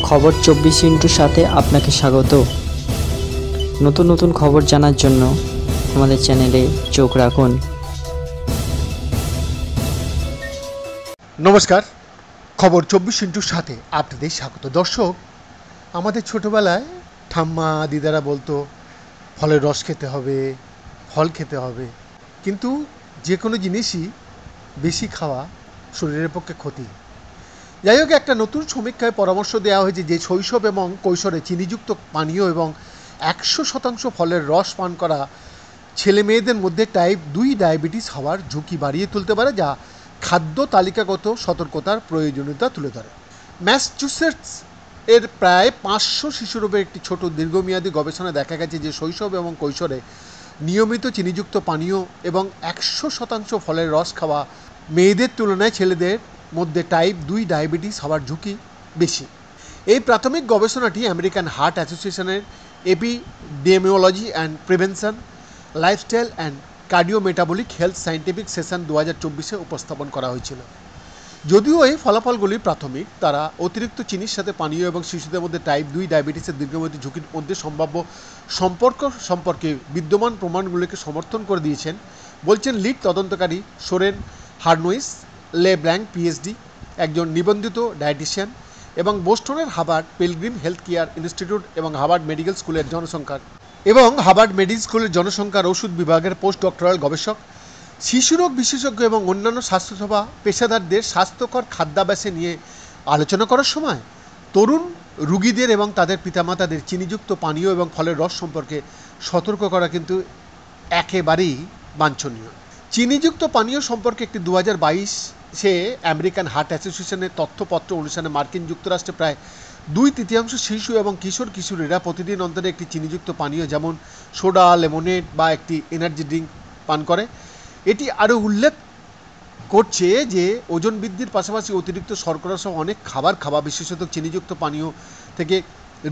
খবর 24 সাথে আপনাকে স্বাগত। নতুন নতুন খবর জানার জন্য আমাদের চ্যানেলে চোখ রাখুন। নমস্কার, খবর 24 সাথে আপনাদের স্বাগত। দর্শক, আমাদের ছোটোবেলায় ঠাম্মা দিদারা বলতো ফলের রস খেতে হবে, ফল খেতে হবে, কিন্তু যে কোনো জিনিসই বেশি খাওয়া শরীরের পক্ষে ক্ষতি। যাই হোক, একটা নতুন সমীক্ষায় পরামর্শ দেওয়া হয়েছে যে শৈশব এবং কৈশোরে চিনিযুক্ত পানীয় এবং 100% ফলের রস পান করা ছেলে মেয়েদের মধ্যে টাইপ 2 ডায়াবেটিস হওয়ার ঝুঁকি বাড়িয়ে তুলতে পারে, যা খাদ্য তালিকাগত সতর্কতার প্রয়োজনীয়তা তুলে ধরে। ম্যাসাচুসেটস এর প্রায় 500 শিশুর উপর একটি ছোট দীর্ঘমেয়াদী গবেষণায় দেখা গেছে যে শৈশব এবং কৈশোরে নিয়মিত চিনিযুক্ত পানীয় এবং 100% ফলের রস খাওয়া মেয়েদের তুলনায় ছেলেদের মধ্যে টাইপ 2 ডায়াবেটিস হওয়ার ঝুঁকি বেশি। এই প্রাথমিক গবেষণাটি আমেরিকান হার্ট অ্যাসোসিয়েশনের epidemiology and prevention, lifestyle and cardiometabolic health scientific session 2024 উপস্থাপন করা হয়েছিল। যদিও এই ফলাফলগুলি প্রাথমিক, তারা অতিরিক্ত চিনির সাথে পানীয় এবং শিশুদের মধ্যে টাইপ 2 ডায়াবেটিসের দীর্ঘমেয়াদী ঝুঁকির মধ্যে সম্ভাব্য সম্পর্কে বিদ্যমান প্রমাণগুলিকে সমর্থন করে দিয়েছেন, বলছেন লিড তদন্তকারী সোরেন হার্নোইস লে ব্ল্যাঙ্ক পিএইচডি, একজন নিবন্ধিত ডায়েটিশিয়ান এবং বোস্টনের Harvard Pilgrim health care institute এবং হার্ভার্ড মেডিকেল স্কুলের জনসংখ্যার ওষুধ বিভাগের পোস্ট ডক্টরাল গবেষক। শিশুরোগ বিশেষজ্ঞ এবং অন্যান্য স্বাস্থ্যসেবা পেশাদারদের স্বাস্থ্যকর খাদ্যাভ্যাসে নিয়ে আলোচনা করার সময় তরুণ রোগীদের এবং তাদের পিতামাতাদের চিনিযুক্ত পানীয় এবং ফলের রস সম্পর্কে সতর্ক করা কিন্তু একেবারেই বাঞ্ছনীয়। চিনিযুক্ত পানীয় সম্পর্কে একটি 2022 আমেরিকান হার্ট অ্যাসোসিয়েশনের তথ্যপত্র অনুসারে মার্কিন যুক্তরাষ্ট্রে প্রায় 2/3 শিশু এবং কিশোরীরা প্রতিদিন অন্তরে একটি চিনিযুক্ত পানীয় যেমন সোডা, লেমনেড বা একটি এনার্জি ড্রিঙ্ক পান করে। এটি আরও উল্লেখ করছে যে ওজন বৃদ্ধির পাশাপাশি অতিরিক্ত শর্করা সহ অনেক খাওয়া, বিশেষত চিনিযুক্ত পানীয় থেকে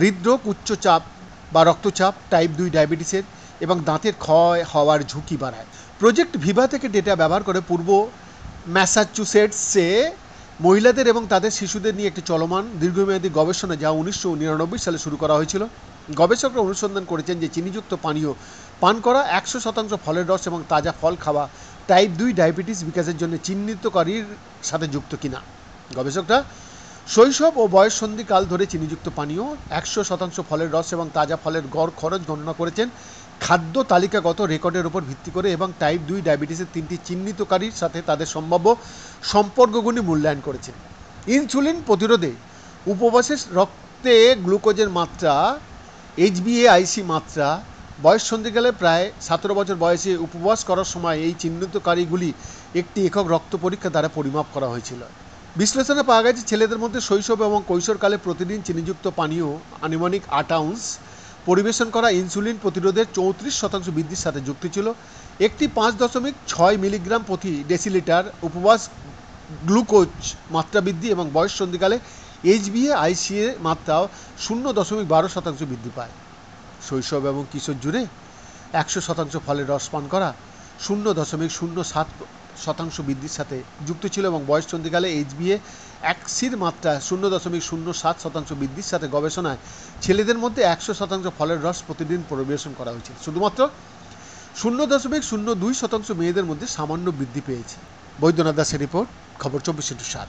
হৃদরোগ, উচ্চচাপ বা রক্তচাপ, টাইপ 2 ডায়াবেটিসের এবং দাঁতের ক্ষয় হওয়ার ঝুঁকি বাড়ায়। প্রজেক্ট ভিভা থেকে ডেটা ব্যবহার করে পূর্ব ম্যাসাচুসেটসে মহিলাদের এবং তাদের শিশুদের নিয়ে একটি চলমান দীর্ঘমেয়াদী গবেষণা, যা 1999 সালে শুরু করা হয়েছিল। গবেষকরা অনুসন্ধান করেছেন যে চিনিযুক্ত পানীয় পান করা, 100% ফলের রস এবং তাজা ফল খাওয়া টাইপ 2 ডায়াবেটিস বিকাশের জন্য চিহ্নিতকারীর সাথে যুক্ত কিনা। গবেষকরা শৈশব ও বয়ঃসন্ধিকাল ধরে চিনিযুক্ত পানীয়, 100% ফলের রস এবং তাজা ফলের গড় খরচ গণনা করেছেন খাদ্য তালিকাগত রেকর্ডের উপর ভিত্তি করে এবং টাইপ 2 ডায়াবেটিসের 3টি চিহ্নিতকারীর সাথে তাদের সম্ভাব্য সম্পর্কগুলি মূল্যায়ন করেছেন। ইনসুলিন প্রতিরোধে উপবাসের রক্তে গ্লুকোজের মাত্রা, HbA1c মাত্রা, বয়ঃসন্ধিকালে প্রায় 17 বছর বয়সে উপবাস করার সময় এই চিহ্নিতকারীগুলি একটি একক রক্ত পরীক্ষা দ্বারা পরিমাপ করা হয়েছিল। বিশ্লেষণে পাওয়া গেছে ছেলেদের মধ্যে শৈশব এবং কৈশোরকালে প্রতিদিন চিনিযুক্ত পানীয় আনুমানিক 8 আউন্স পরিবেশন করা ইনসুলিন প্রতিরোধের 34% বৃদ্ধির সাথে যুক্ত ছিল। একটি 5.6 মিলিগ্রাম প্রতি ডেসিলিটার উপবাস গ্লুকোজ মাত্রা বৃদ্ধি এবং বয়ঃসন্ধিকালে HbA1c এর মাত্রাও 0.12% বৃদ্ধি পায়। শৈশব এবং কিশোর জুড়ে 100% ফলের রস পান করা 0.07% বৃদ্ধির সাথে যুক্ত ছিল এবং বয়ঃসন্ধিকালে HbA1cর মাত্রা 0.07% বৃদ্ধির সাথে গবেষণায় ছেলেদের মধ্যে 100% ফলের রস প্রতিদিন পরিবেশন করা হয়েছিল। শুধুমাত্র 0.02% মেয়েদের মধ্যে সামান্য বৃদ্ধি পেয়েছে। বৈদ্যনাথ দাসের রিপোর্ট, খবর 24/7।